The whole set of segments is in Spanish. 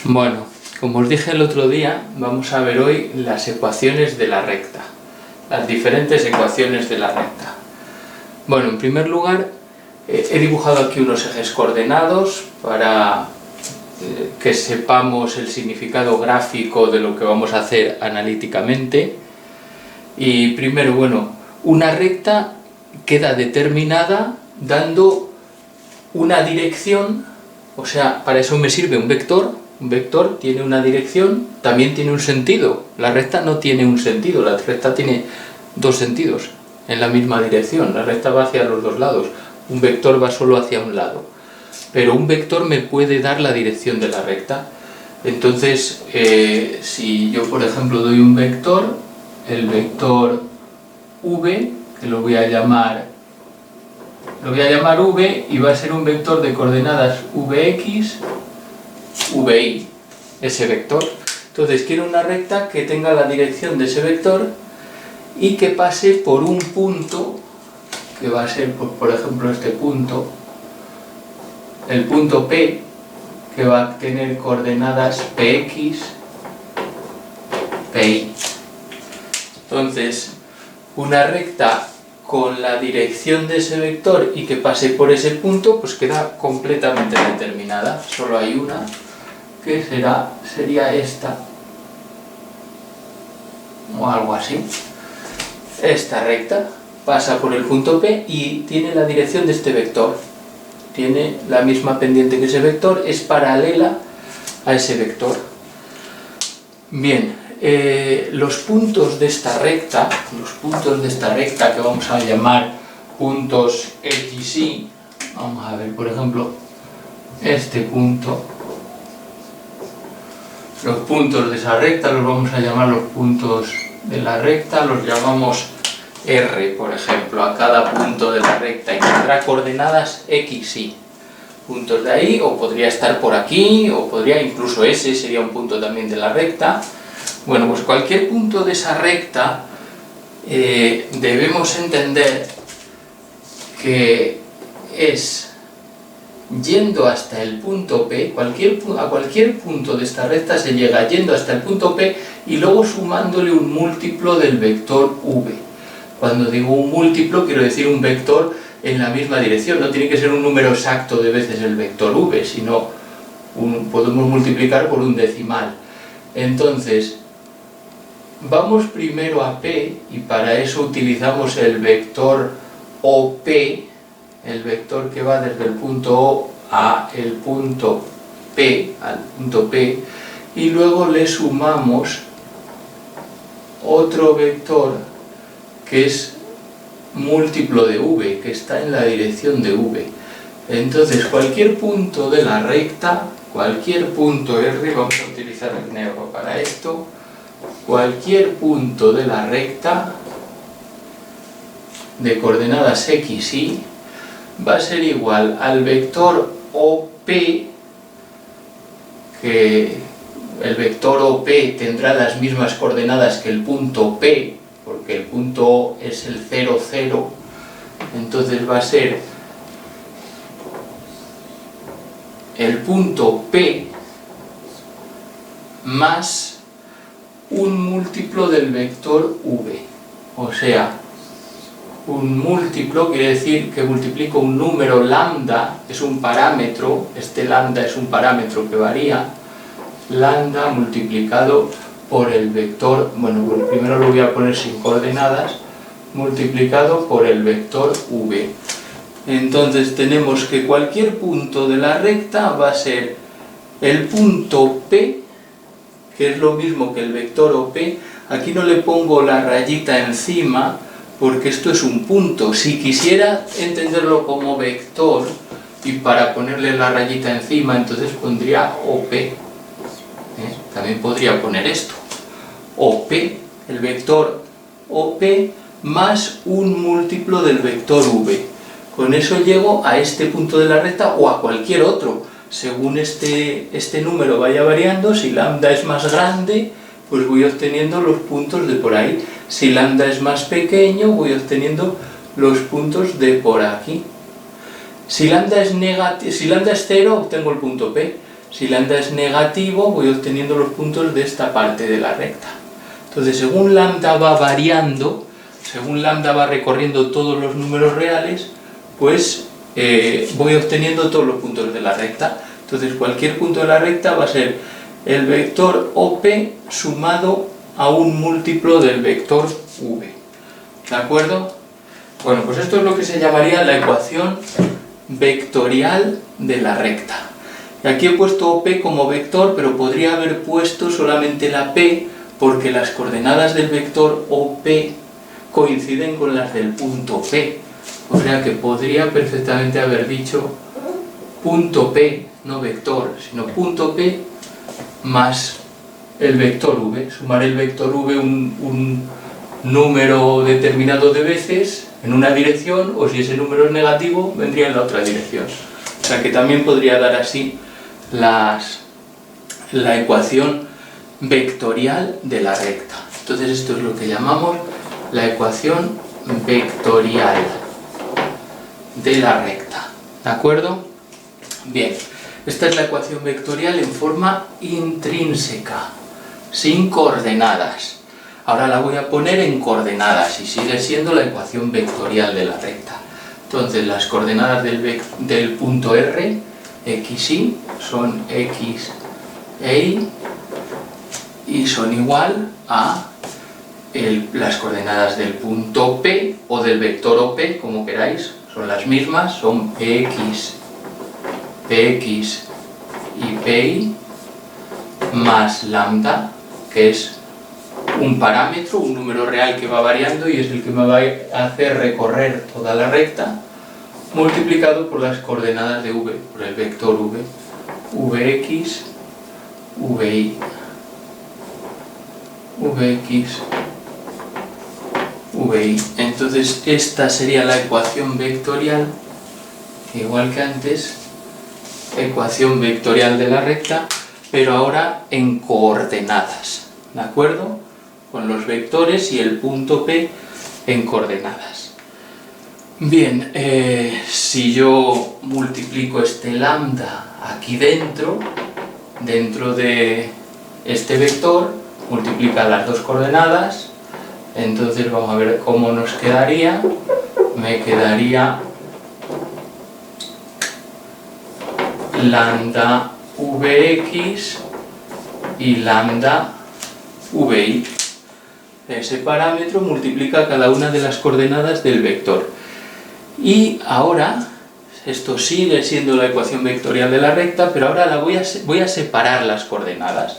Bueno, como os dije el otro día, vamos a ver hoy las ecuaciones de la recta, las diferentes ecuaciones de la recta. Bueno, en primer lugar, he dibujado aquí unos ejes coordenados para que sepamos el significado gráfico de lo que vamos a hacer analíticamente. Y primero, bueno, una recta queda determinada dando una dirección, o sea, para eso me sirve un vector. Un vector tiene una dirección, también tiene un sentido. La recta no tiene un sentido, la recta tiene dos sentidos en la misma dirección. La recta va hacia los dos lados, un vector va solo hacia un lado. Pero un vector me puede dar la dirección de la recta. Entonces, si yo por ejemplo doy un vector, el vector v, que lo voy a llamar v, y va a ser un vector de coordenadas vx, vi, ese vector. Entonces quiero una recta que tenga la dirección de ese vector y que pase por un punto, que va a ser por ejemplo este punto, el punto P, que va a tener coordenadas px, pi. Entonces, una recta con la dirección de ese vector y que pase por ese punto, pues queda completamente determinada. Solo hay una, que sería esta, o algo así. Esta recta pasa por el punto P y tiene la dirección de este vector. Tiene la misma pendiente que ese vector, es paralela a ese vector. Bien, los puntos de esta recta, que vamos a llamar puntos X, Y, vamos a ver, por ejemplo, este punto. Los puntos de esa recta los vamos a llamar los puntos de la recta, los llamamos R, por ejemplo, a cada punto de la recta, y tendrá coordenadas X, Y. Puntos de ahí, o podría estar por aquí, o podría incluso ese sería un punto también de la recta. Bueno, pues cualquier punto de esa recta debemos entender que es yendo hasta el punto P, a cualquier punto de esta recta se llega yendo hasta el punto P y luego sumándole un múltiplo del vector v. Cuando digo un múltiplo quiero decir un vector en la misma dirección, no tiene que ser un número exacto de veces el vector v, sino podemos multiplicar por un decimal. Entonces, vamos primero a P y para eso utilizamos el vector OP, el vector que va desde el punto O a el punto P, y luego le sumamos otro vector que es múltiplo de v, que está en la dirección de v. Entonces cualquier punto de la recta, cualquier punto R, vamos a utilizar el negro para esto, cualquier punto de la recta de coordenadas X, Y va a ser igual al vector OP, que el vector OP tendrá las mismas coordenadas que el punto P, porque el punto O es el 0, 0, entonces va a ser el punto P más un múltiplo del vector V, o sea, un múltiplo quiere decir que multiplico un número lambda, es un parámetro, este lambda es un parámetro que varía, lambda multiplicado por el vector, bueno, pues primero lo voy a poner sin coordenadas, multiplicado por el vector v. Entonces tenemos que cualquier punto de la recta va a ser el punto P, que es lo mismo que el vector OP. Aquí no le pongo la rayita encima porque esto es un punto. Si quisiera entenderlo como vector y para ponerle la rayita encima, entonces pondría OP. También podría poner esto, OP, el vector OP más un múltiplo del vector V. Con eso llego a este punto de la recta o a cualquier otro. Según este número vaya variando, si lambda es más grande, pues voy obteniendo los puntos de por ahí. Si lambda es más pequeño, voy obteniendo los puntos de por aquí. Si lambda es 0, obtengo el punto P. Si lambda es negativo, voy obteniendo los puntos de esta parte de la recta. Entonces, según lambda va variando, según lambda va recorriendo todos los números reales, pues voy obteniendo todos los puntos de la recta. Entonces, cualquier punto de la recta va a ser el vector OP sumado a un múltiplo del vector V. ¿De acuerdo? Bueno, pues esto es lo que se llamaría la ecuación vectorial de la recta. Y aquí he puesto OP como vector, pero podría haber puesto solamente la P, porque las coordenadas del vector OP coinciden con las del punto P. O sea que podría perfectamente haber dicho punto P, no vector, sino punto P más el vector V. Sumar el vector V un número determinado de veces en una dirección, o si ese número es negativo, vendría en la otra dirección. O sea que también podría dar así la ecuación vectorial de la recta. Entonces esto es lo que llamamos la ecuación vectorial de la recta. ¿De acuerdo? Bien, esta es la ecuación vectorial en forma intrínseca, sin coordenadas. Ahora la voy a poner en coordenadas y sigue siendo la ecuación vectorial de la recta. Entonces las coordenadas del punto R, x, y, son x e y son igual a las coordenadas del punto P o del vector OP, como queráis, son las mismas, son px y pi más lambda, que es un parámetro, un número real que va variando y es el que me va a hacer recorrer toda la recta, multiplicado por las coordenadas de V, por el vector V, Vx, Vi, Vx, Vi. Entonces esta sería la ecuación vectorial, igual que antes, ecuación vectorial de la recta, pero ahora en coordenadas, ¿de acuerdo? Con los vectores y el punto P en coordenadas. Bien, si yo multiplico este lambda aquí dentro de este vector, multiplica las dos coordenadas, entonces vamos a ver cómo nos quedaría. Me quedaría lambda Vx y lambda Vi. Ese parámetro multiplica cada una de las coordenadas del vector. Y ahora, esto sigue siendo la ecuación vectorial de la recta, pero ahora voy a separar las coordenadas.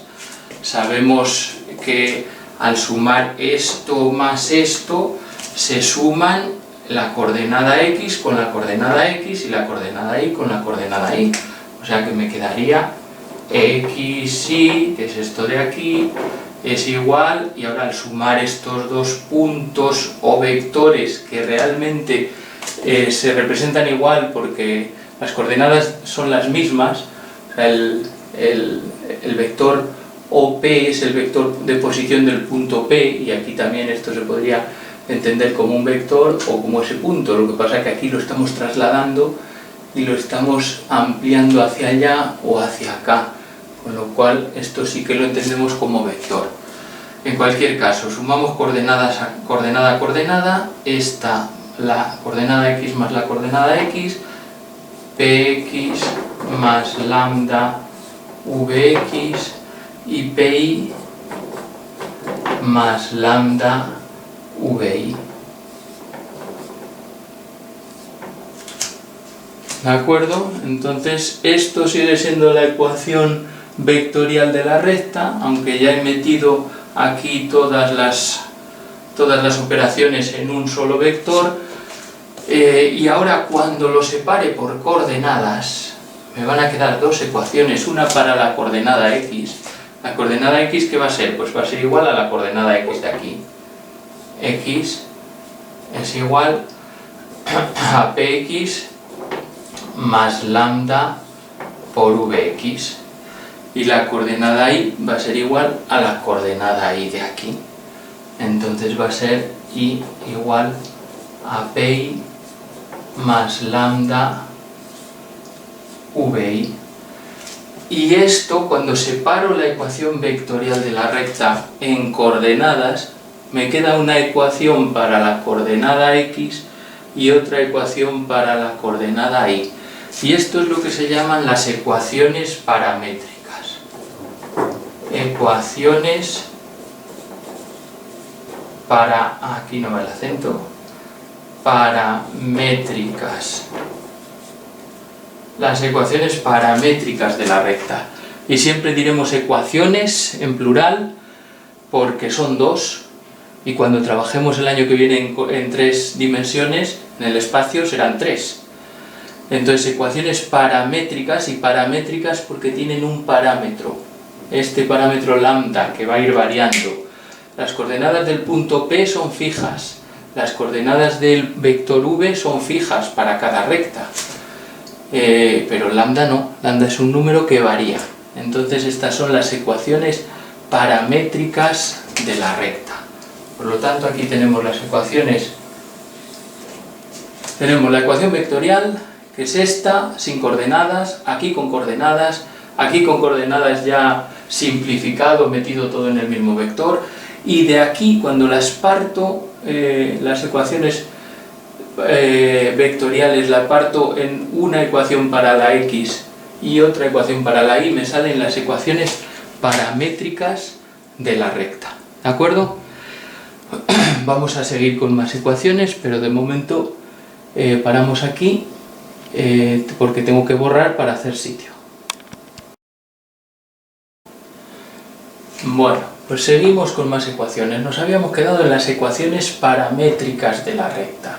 Sabemos que al sumar esto más esto, se suman la coordenada x con la coordenada x y la coordenada y con la coordenada y. O sea que me quedaría xy, que es esto de aquí, es igual, y ahora al sumar estos dos puntos o vectores que realmente se representan igual porque las coordenadas son las mismas, o sea, el vector OP es el vector de posición del punto P, y aquí también esto se podría entender como un vector o como ese punto. Lo que pasa es que aquí lo estamos trasladando y lo estamos ampliando hacia allá o hacia acá, con lo cual esto sí que lo entendemos como vector. En cualquier caso, sumamos coordenadas a coordenada a coordenada, esta, la coordenada x más la coordenada x, px más lambda vx y pi más lambda vi. ¿De acuerdo? Entonces esto sigue siendo la ecuación vectorial de la recta, aunque ya he metido aquí todas las operaciones en un solo vector. Y ahora cuando lo separe por coordenadas me van a quedar dos ecuaciones, una para la coordenada x. La coordenada x, ¿qué va a ser? Pues va a ser igual a la coordenada x de aquí. X es igual a px más lambda por vx, y la coordenada y va a ser igual a la coordenada y de aquí. Entonces va a ser y igual a pi más lambda vi. Y esto, cuando separo la ecuación vectorial de la recta en coordenadas, me queda una ecuación para la coordenada x y otra ecuación para la coordenada y. Y esto es lo que se llaman las ecuaciones paramétricas. Ecuaciones para... aquí no va el acento. Paramétricas. Las ecuaciones paramétricas de la recta. Y siempre diremos ecuaciones en plural porque son dos. Y cuando trabajemos el año que viene en 3 dimensiones, en el espacio serán 3. Entonces ecuaciones paramétricas, y paramétricas porque tienen un parámetro. Este parámetro lambda que va a ir variando. Las coordenadas del punto P son fijas. Las coordenadas del vector V son fijas para cada recta. Pero lambda no. Lambda es un número que varía. Entonces estas son las ecuaciones paramétricas de la recta. Por lo tanto, aquí tenemos las ecuaciones. Tenemos la ecuación vectorial, que es esta, sin coordenadas, aquí con coordenadas ya simplificado, metido todo en el mismo vector, y de aquí, cuando las parto, las ecuaciones vectoriales las parto en una ecuación para la x y otra ecuación para la y, me salen las ecuaciones paramétricas de la recta. ¿De acuerdo? Vamos a seguir con más ecuaciones, pero de momento paramos aquí porque tengo que borrar para hacer sitio. Bueno, pues seguimos con más ecuaciones. Nos habíamos quedado en las ecuaciones paramétricas de la recta,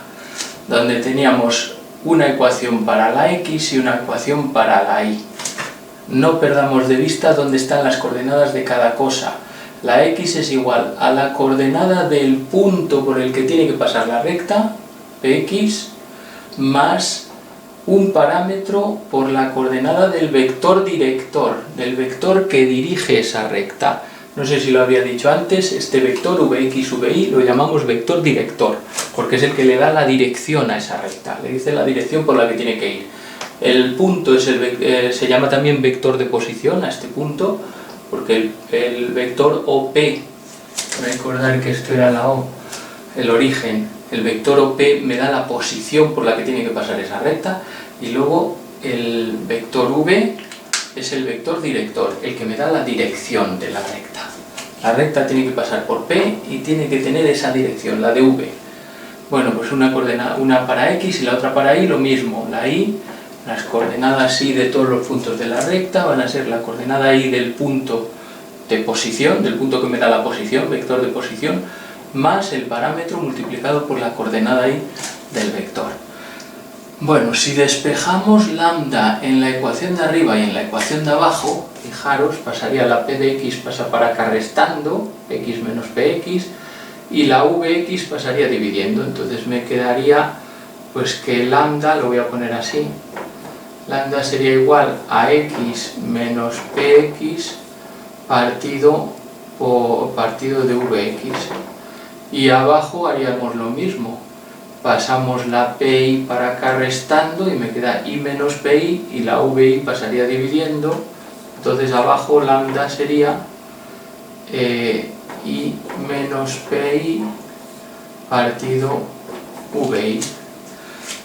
donde teníamos una ecuación para la x y una ecuación para la y. No perdamos de vista dónde están las coordenadas de cada cosa. La x es igual a la coordenada del punto por el que tiene que pasar la recta, px, más un parámetro por la coordenada del vector director, del vector que dirige esa recta. No sé si lo había dicho antes, este vector vx, vi lo llamamos vector director, porque es el que le da la dirección a esa recta, le dice la dirección por la que tiene que ir. El punto es se llama también vector de posición a este punto, porque el vector OP, recordar que esto era la O, el origen, el vector OP me da la posición por la que tiene que pasar esa recta, y luego el vector V es el vector director, el que me da la dirección de la recta. La recta tiene que pasar por P y tiene que tener esa dirección, la de V. Bueno, pues una para X y la otra para Y, lo mismo. La Y, las coordenadas Y de todos los puntos de la recta van a ser la coordenada Y del punto de posición, del punto que me da la posición, vector de posición, más el parámetro multiplicado por la coordenada Y del vector. Bueno, si despejamos lambda en la ecuación de arriba y en la ecuación de abajo, fijaros, pasaría la p de x pasa para acá restando, x menos px, y la vx pasaría dividiendo. Entonces me quedaría pues que lambda, lo voy a poner así, lambda sería igual a x menos px partido de vx. Y abajo haríamos lo mismo. Pasamos la pi para acá restando y me queda i menos pi y la vi pasaría dividiendo. Entonces abajo lambda sería i menos pi partido vi.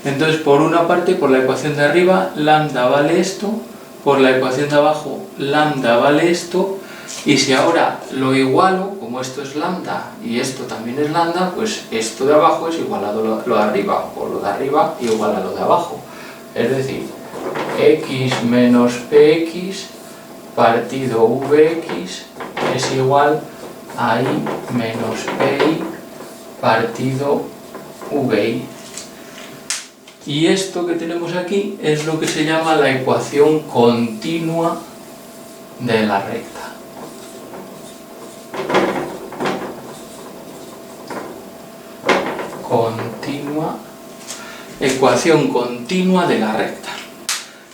Entonces por una parte, por la ecuación de arriba, lambda vale esto, por la ecuación de abajo, lambda vale esto, y si ahora lo igualo, como esto es lambda y esto también es lambda, pues esto de abajo es igual a lo de arriba, o lo de arriba igual a lo de abajo. Es decir, x menos px partido vx es igual a i menos pi partido vi. Y esto que tenemos aquí es lo que se llama la ecuación continua de la recta. Ecuación continua de la recta,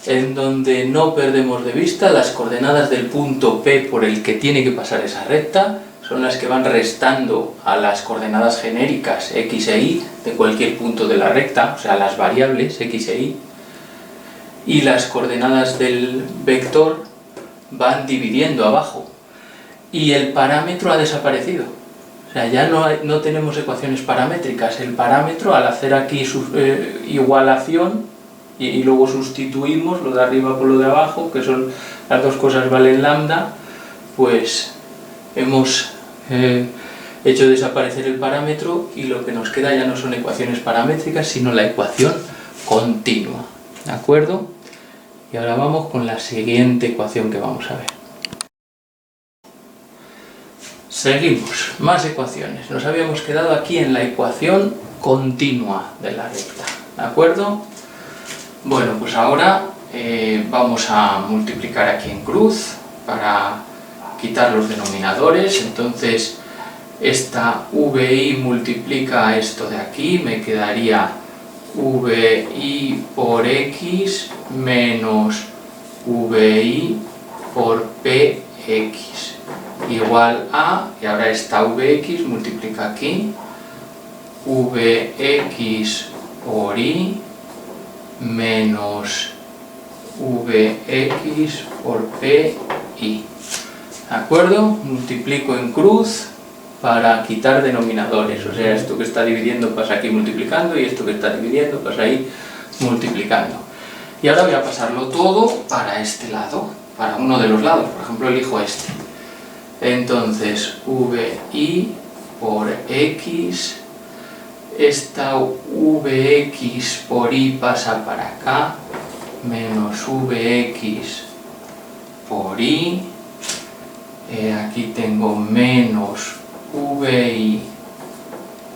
en donde no perdemos de vista las coordenadas del punto P por el que tiene que pasar esa recta, son las que van restando a las coordenadas genéricas x e y de cualquier punto de la recta, o sea, las variables x e y, y las coordenadas del vector van dividiendo abajo y el parámetro ha desaparecido. O sea, ya no tenemos ecuaciones paramétricas. El parámetro, al hacer aquí su igualación y luego sustituimos lo de arriba por lo de abajo, que son las dos cosas valen lambda, pues hemos hecho desaparecer el parámetro y lo que nos queda ya no son ecuaciones paramétricas, sino la ecuación continua. ¿De acuerdo? Y ahora vamos con la siguiente ecuación que vamos a ver. Seguimos, más ecuaciones. Nos habíamos quedado aquí en la ecuación continua de la recta. ¿De acuerdo? Bueno, pues ahora vamos a multiplicar aquí en cruz para quitar los denominadores. Entonces esta VI multiplica esto de aquí, me quedaría VI por X menos VI por PX igual a, y ahora esta Vx multiplica aquí, Vx por I menos Vx por PI. ¿De acuerdo? Multiplico en cruz para quitar denominadores, o sea, esto que está dividiendo pasa aquí multiplicando y esto que está dividiendo pasa ahí multiplicando. Y ahora voy a pasarlo todo para este lado, para uno de los lados, por ejemplo elijo este. Entonces, VI por X, esta Vx por I pasa para acá, menos Vx por I, aquí tengo menos VI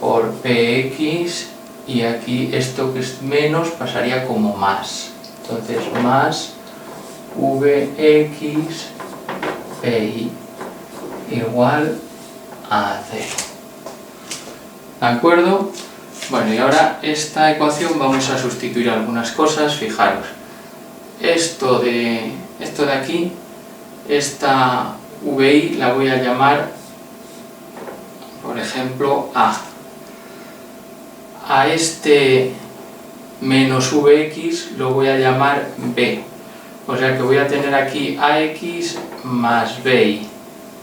por PX, y aquí esto que es menos pasaría como más, entonces más Vx PI igual a 0. ¿De acuerdo? Bueno, y ahora esta ecuación vamos a sustituir algunas cosas. Fijaros, esto de aquí, esta VI la voy a llamar, por ejemplo, A. A este menos Vx lo voy a llamar B. O sea que voy a tener aquí AX más BI.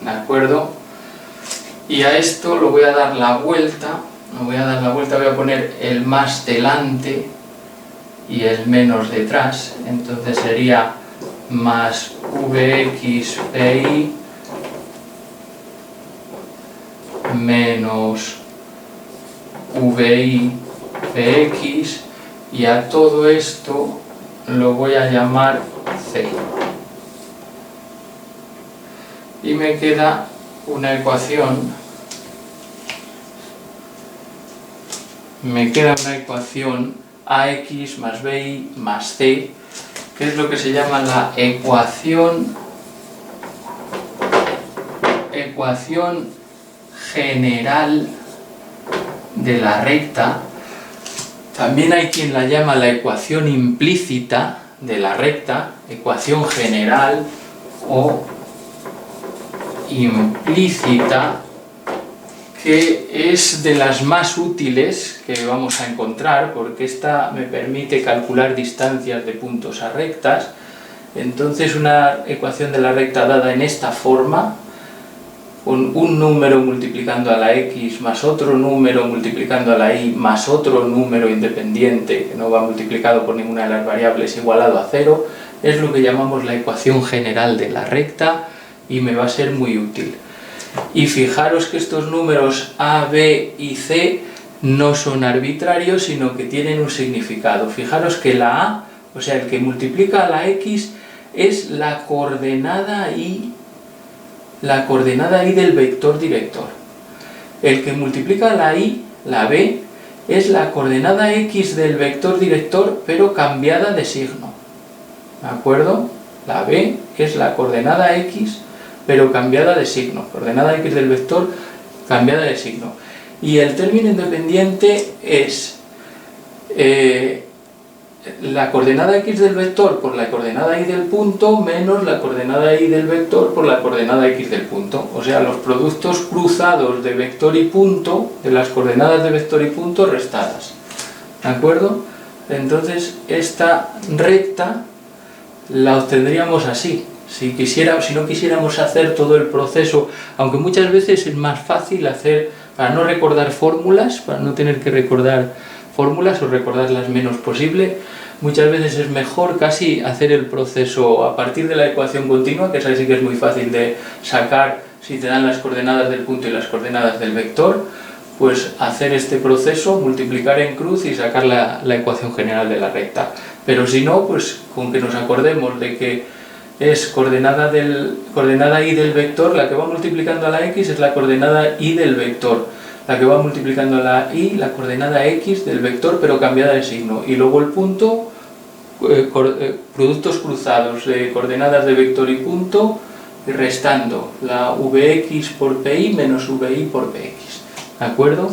¿De acuerdo? Y a esto lo voy a dar la vuelta, voy a poner el más delante y el menos detrás, entonces sería más Vx PI menos VI PX, y a todo esto lo voy a llamar C. Y me queda una ecuación, AX más BI más C, que es lo que se llama la ecuación general de la recta. También hay quien la llama la ecuación implícita de la recta, ecuación general o implícita, que es de las más útiles que vamos a encontrar, porque esta me permite calcular distancias de puntos a rectas. Entonces una ecuación de la recta dada en esta forma, con un número multiplicando a la x más otro número multiplicando a la y más otro número independiente que no va multiplicado por ninguna de las variables igualado a 0, es lo que llamamos la ecuación general de la recta y me va a ser muy útil. Y fijaros que estos números A, B y C no son arbitrarios, sino que tienen un significado. Fijaros que la A, o sea, el que multiplica a la x, es la coordenada y del vector director. El que multiplica a la y, la b, es la coordenada x del vector director, pero cambiada de signo. ¿De acuerdo? La b es la coordenada x, pero cambiada de signo. Coordenada x del vector cambiada de signo. Y el término independiente es la coordenada x del vector por la coordenada y del punto menos la coordenada y del vector por la coordenada x del punto. O sea, los productos cruzados de vector y punto, de las coordenadas de vector y punto restadas. ¿De acuerdo? Entonces, esta recta la obtendríamos así. Si no quisiéramos hacer todo el proceso, aunque muchas veces es más fácil hacer, para no recordar fórmulas, para no tener que recordar fórmulas o recordarlas menos posible, muchas veces es mejor casi hacer el proceso a partir de la ecuación continua, que esa sí que es muy fácil de sacar si te dan las coordenadas del punto y las coordenadas del vector, pues hacer este proceso, multiplicar en cruz y sacar la ecuación general de la recta. Pero si no, pues con que nos acordemos de que es coordenada y del vector, la que va multiplicando a la x es la coordenada y del vector, la que va multiplicando a la y, la coordenada x del vector pero cambiada de signo, y luego el punto, productos cruzados de coordenadas de vector y punto, y restando la vx por pi menos vi por px, ¿de acuerdo?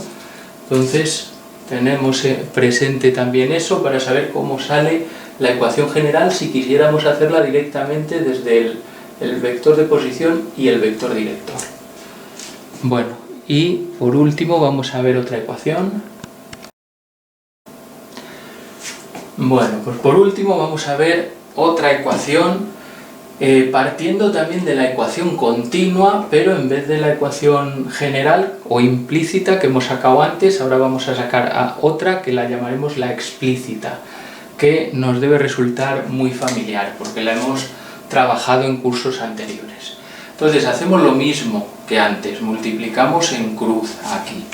Entonces tenemos presente también eso para saber cómo sale la ecuación general si quisiéramos hacerla directamente desde el vector de posición y el vector director. Bueno, y por último vamos a ver otra ecuación. Bueno, pues por último vamos a ver otra ecuación partiendo también de la ecuación continua, pero en vez de la ecuación general o implícita que hemos sacado antes, ahora vamos a sacar a otra que la llamaremos la explícita, que nos debe resultar muy familiar porque la hemos trabajado en cursos anteriores. Entonces hacemos lo mismo que antes, multiplicamos en cruz aquí.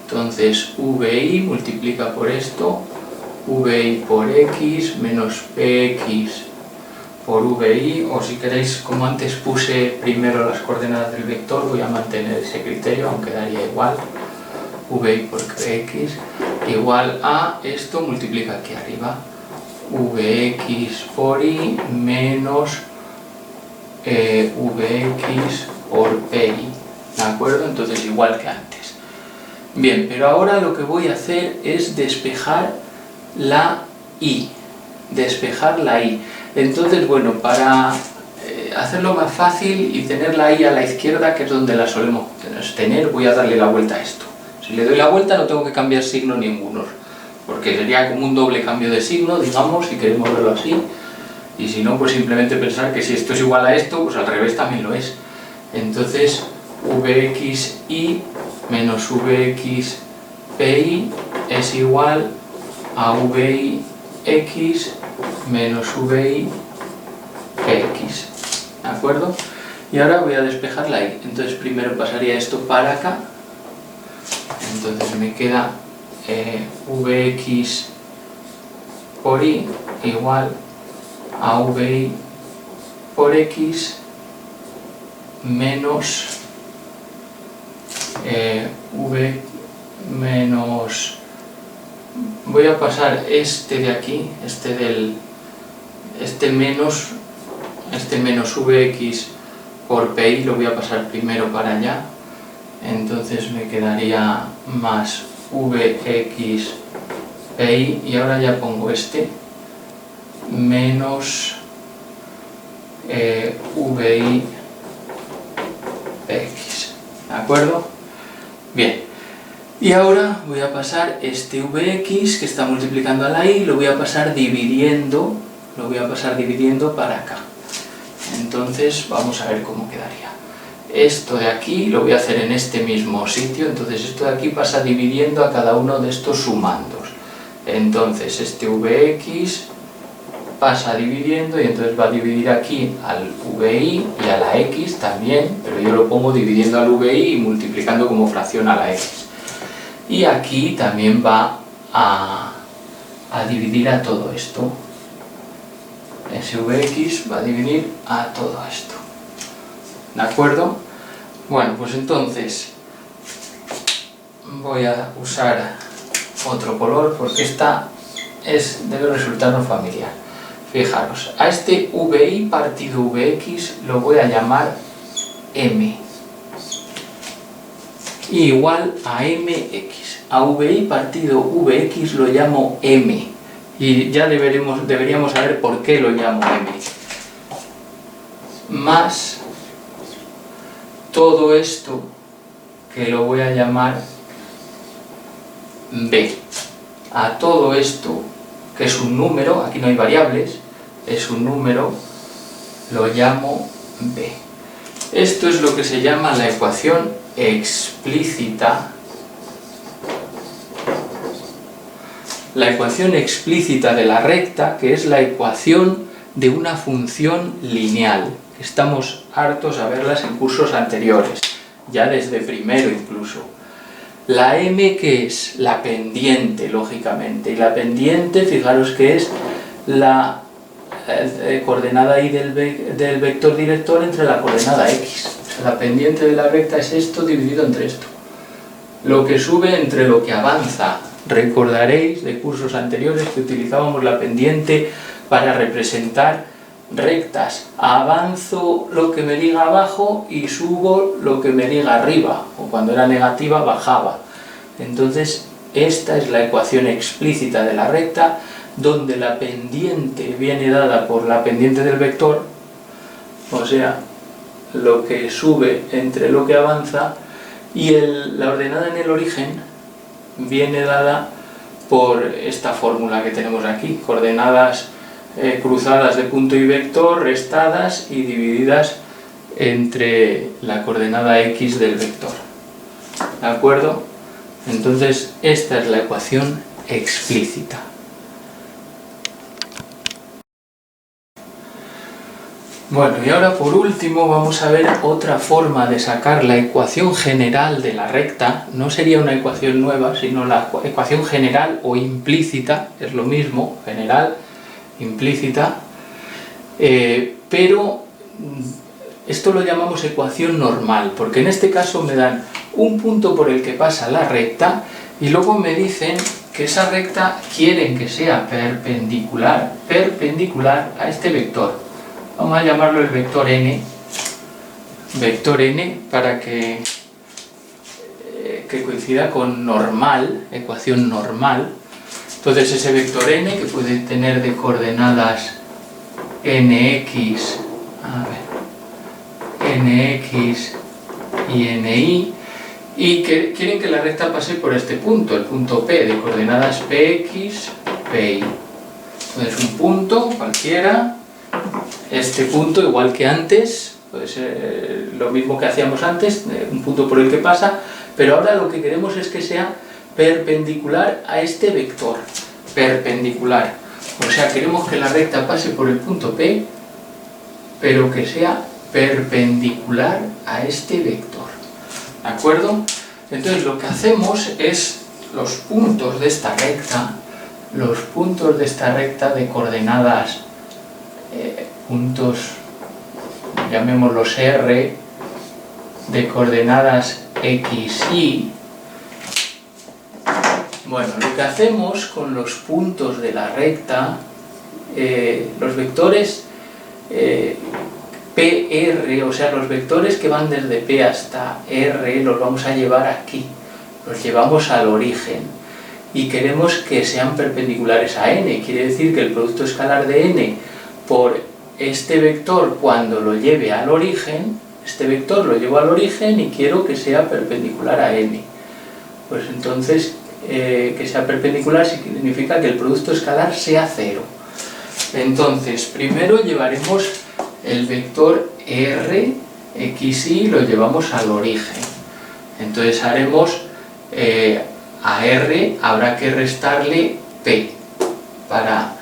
Entonces vi multiplica por esto, vi por x menos px por vi, o si queréis, como antes puse primero las coordenadas del vector, voy a mantener ese criterio, aunque daría igual, vi por x igual a esto, multiplica aquí arriba, vx por y menos vx por pi, ¿de acuerdo? Entonces igual que antes. Bien, pero ahora lo que voy a hacer es despejar la i, Entonces, bueno, para hacerlo más fácil y tener la i a la izquierda, que es donde la solemos tener, voy a darle la vuelta a esto. Si le doy la vuelta no tengo que cambiar signo ninguno, porque sería como un doble cambio de signo, digamos, si queremos verlo así. Y si no, pues simplemente pensar que si esto es igual a esto, pues al revés también lo es. Entonces, vxi menos vx pi es igual a vix menos vi px, ¿de acuerdo? Y ahora voy a despejar la i. Entonces primero pasaría esto para acá. Entonces me queda vx por i igual a vi por x menos v menos, voy a pasar este de aquí, este menos vx por pi lo voy a pasar primero para allá, entonces me quedaría más vx pi, y ahora ya pongo este menos vi px, ¿de acuerdo? Bien, y ahora voy a pasar este vx que está multiplicando a la i, lo voy a pasar dividiendo para acá. Entonces vamos a ver cómo quedaría. Esto de aquí lo voy a hacer en este mismo sitio, entonces esto de aquí pasa dividiendo a cada uno de estos sumandos. Entonces este vx pasa dividiendo y entonces va a dividir aquí al vi y a la x también, pero yo lo pongo dividiendo al vi y multiplicando como fracción a la x. Y aquí también va a dividir a todo esto. Ese vx va a dividir a todo esto. ¿De acuerdo? Bueno, pues entonces voy a usar otro color porque esta debe resultarnos familiar. Fijaros, a este vi partido vx lo voy a llamar m, igual a mx. A vi partido vx lo llamo m, y ya deberíamos saber por qué lo llamo m. Más todo esto que lo voy a llamar b. A todo esto, que es un número, aquí no hay variables, es un número, lo llamo b. Esto es lo que se llama la ecuación explícita. La ecuación explícita de la recta, que es la ecuación de una función lineal. Estamos hartos a verlas en cursos anteriores, ya desde primero incluso. La m, que es la pendiente, lógicamente, y la pendiente, fijaros que es la coordenada y del vector director entre la coordenada x. O sea, la pendiente de la recta es esto dividido entre esto. Lo que sube entre lo que avanza. Recordaréis de cursos anteriores que utilizábamos la pendiente para representar rectas. Avanzo lo que me diga abajo y subo lo que me diga arriba. O cuando era negativa bajaba. Entonces esta es la ecuación explícita de la recta, donde la pendiente viene dada por la pendiente del vector, o sea, lo que sube entre lo que avanza, y la ordenada en el origen viene dada por esta fórmula que tenemos aquí, coordenadas cruzadas de punto y vector, restadas y divididas entre la coordenada x del vector. ¿De acuerdo? Entonces, esta es la ecuación explícita. Bueno, y ahora por último vamos a ver otra forma de sacar la ecuación general de la recta. No sería una ecuación nueva, sino la ecuación general o implícita, es lo mismo, general, implícita, pero esto lo llamamos ecuación normal, porque en este caso me dan un punto por el que pasa la recta y luego me dicen que esa recta quieren que sea perpendicular a este vector. Vamos a llamarlo el vector n para que coincida con normal, ecuación normal. Entonces ese vector n, que puede tener de coordenadas nx, nx y ni, y que quieren que la recta pase por este punto, el punto P, de coordenadas px, pi. Entonces un punto cualquiera, este punto igual que antes, pues lo mismo que hacíamos antes, un punto por el que pasa, pero ahora lo que queremos es que sea perpendicular a este vector, perpendicular. O sea, queremos que la recta pase por el punto P, pero que sea perpendicular a este vector. ¿De acuerdo? Entonces lo que hacemos es los puntos de esta recta, de coordenadas, puntos, llamémoslos R, de coordenadas x, y. Bueno, lo que hacemos con los puntos de la recta, los vectores PR, o sea, los vectores que van desde P hasta R, los vamos a llevar aquí, los llevamos al origen y queremos que sean perpendiculares a n, quiere decir que el producto escalar de n por este vector, cuando lo lleve al origen, este vector lo llevo al origen y quiero que sea perpendicular a n. Pues entonces, que sea perpendicular significa que el producto escalar sea 0. Entonces, primero llevaremos el vector r, x, y, lo llevamos al origen. Entonces haremos, a r habrá que restarle p, para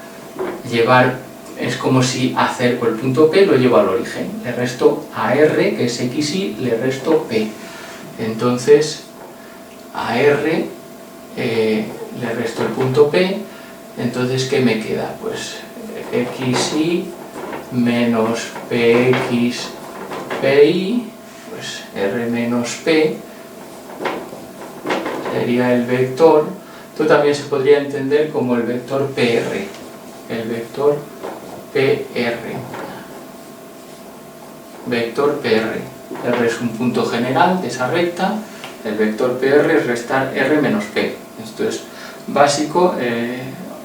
llevar, es como si acerco el punto P, lo llevo al origen. Le resto a r, que es x, y, le resto p. Entonces, a r le resto el punto P, entonces ¿qué me queda? Pues x, y menos px, pi, pues r menos p sería el vector. Esto también se podría entender como el vector PR, el vector PR, vector PR. R es un punto general de esa recta, el vector PR es restar r menos p. Esto es básico,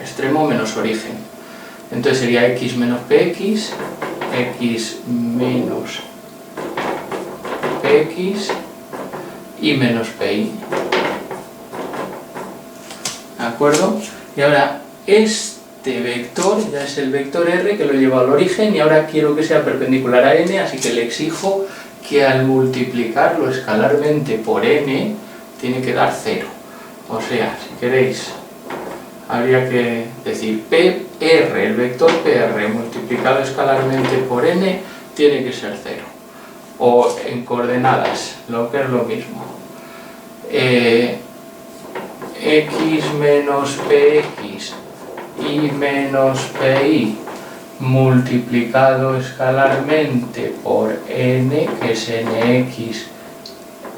extremo menos origen. Entonces sería x menos px, x menos px y menos pi. ¿De acuerdo? Y ahora este vector ya es el vector r que lo lleva al origen y ahora quiero que sea perpendicular a n, así que le exijo que al multiplicarlo escalarmente por n tiene que dar 0. O sea, si queréis, habría que decir PR, el vector PR multiplicado escalarmente por n tiene que ser 0. O en coordenadas, lo que es lo mismo. X menos px y menos pi multiplicado escalarmente por n, que es nx,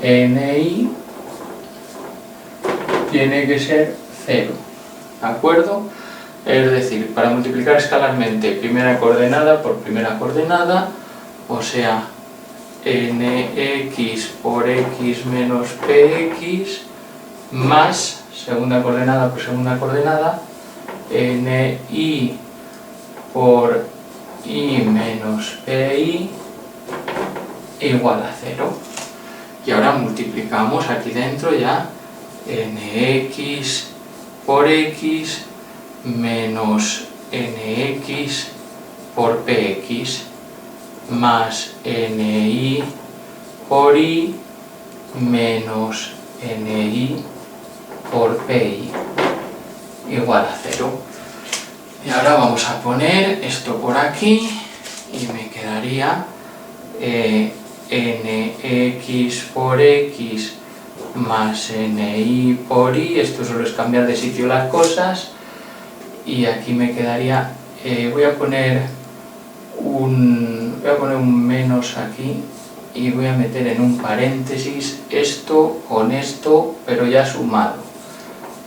ni, tiene que ser 0. ¿De acuerdo? Es decir, para multiplicar escalarmente primera coordenada por primera coordenada, o sea, nx por x menos px más segunda coordenada por segunda coordenada, ni por y menos pi igual a 0. Y ahora multiplicamos aquí dentro ya nx por x menos nx por px más ni por y menos ni por pi igual a 0. Y ahora vamos a poner esto por aquí y me quedaría nx por x más ni por y, esto solo es cambiar de sitio las cosas, y aquí me quedaría, voy a poner un menos aquí y voy a meter en un paréntesis esto con esto, pero ya sumado,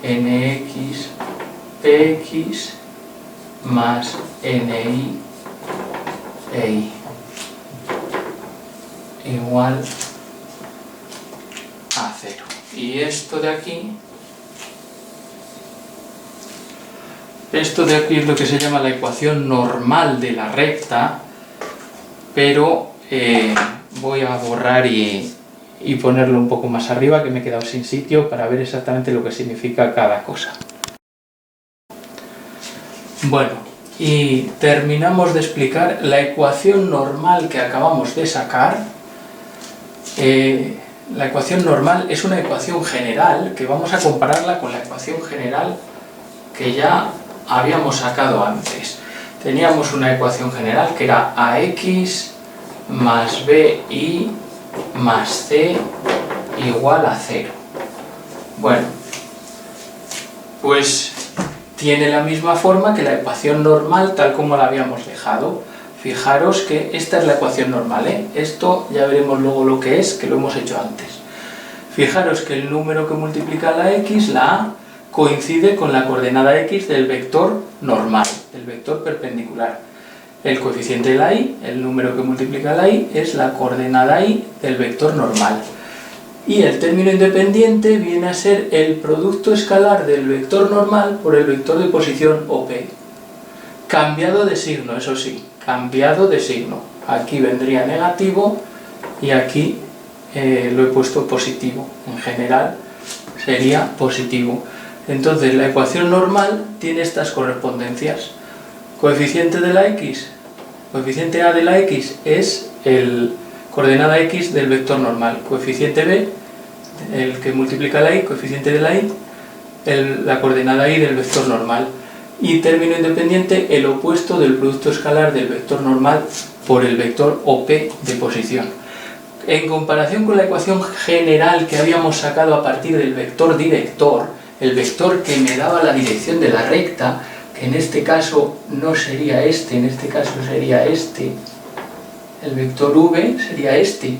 nx px más ni pi igual a 0. Y esto de aquí es lo que se llama la ecuación normal de la recta, pero voy a borrar y ponerlo un poco más arriba, que me he quedado sin sitio para ver exactamente lo que significa cada cosa. Bueno, y terminamos de explicar la ecuación normal que acabamos de sacar. La ecuación normal es una ecuación general que vamos a compararla con la ecuación general que ya habíamos sacado antes. Teníamos una ecuación general que era ax más bi más c igual a 0. Bueno, pues tiene la misma forma que la ecuación normal tal como la habíamos dejado. Fijaros que esta es la ecuación normal, ¿eh? Esto ya veremos luego lo que es, que lo hemos hecho antes. Fijaros que el número que multiplica la x, la a, coincide con la coordenada x del vector normal, del vector perpendicular. El coeficiente de la y, el número que multiplica la y, es la coordenada y del vector normal. Y el término independiente viene a ser el producto escalar del vector normal por el vector de posición OP. Cambiado de signo, eso sí, cambiado de signo. Aquí vendría negativo y aquí lo he puesto positivo. En general sería positivo. Entonces la ecuación normal tiene estas correspondencias. Coeficiente de la x, coeficiente a de la x es el coordenada x del vector normal. Coeficiente b, el que multiplica la y, coeficiente de la y, la coordenada y del vector normal. Y término independiente, el opuesto del producto escalar del vector normal por el vector OP de posición. En comparación con la ecuación general que habíamos sacado a partir del vector director, el vector que me daba la dirección de la recta, que en este caso no sería este, en este caso sería este, el vector v sería este,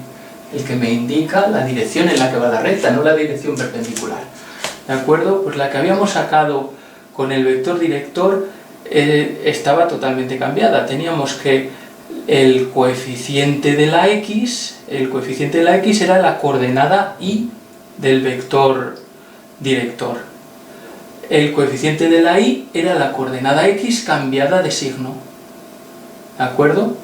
el que me indica la dirección en la que va la recta, no la dirección perpendicular. ¿De acuerdo? Pues la que habíamos sacado con el vector director estaba totalmente cambiada. Teníamos que el coeficiente de la x era la coordenada y del vector director. El coeficiente de la y era la coordenada x cambiada de signo. ¿De acuerdo?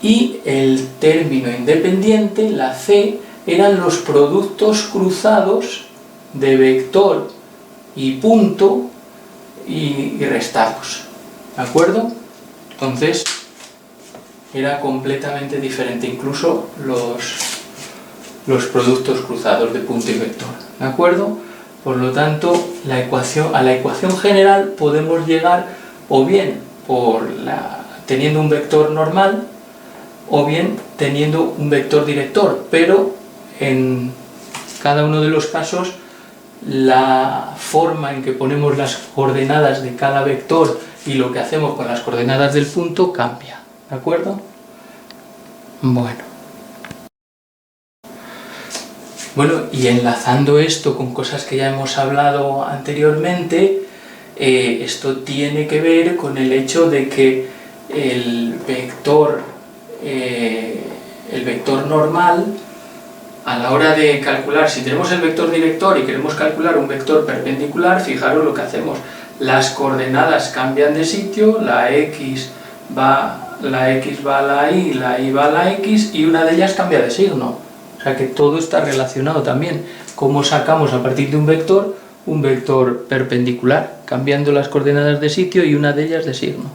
Y el término independiente, la c, eran los productos cruzados de vector y punto y restados. ¿de acuerdo? Entonces era completamente diferente, incluso los productos cruzados de punto y vector, ¿de acuerdo? Por lo tanto, a la ecuación general podemos llegar o bien teniendo un vector normal o bien teniendo un vector director, pero en cada uno de los casos la forma en que ponemos las coordenadas de cada vector y lo que hacemos con las coordenadas del punto cambia, ¿de acuerdo? Bueno, y enlazando esto con cosas que ya hemos hablado anteriormente, esto tiene que ver con el hecho de que el vector normal, a la hora de calcular, si tenemos el vector director y queremos calcular un vector perpendicular, fijaros lo que hacemos. Las coordenadas cambian de sitio, la X va a la Y va a la X, y una de ellas cambia de signo. O sea que todo está relacionado también. Cómo sacamos a partir de un vector perpendicular, cambiando las coordenadas de sitio y una de ellas de signo.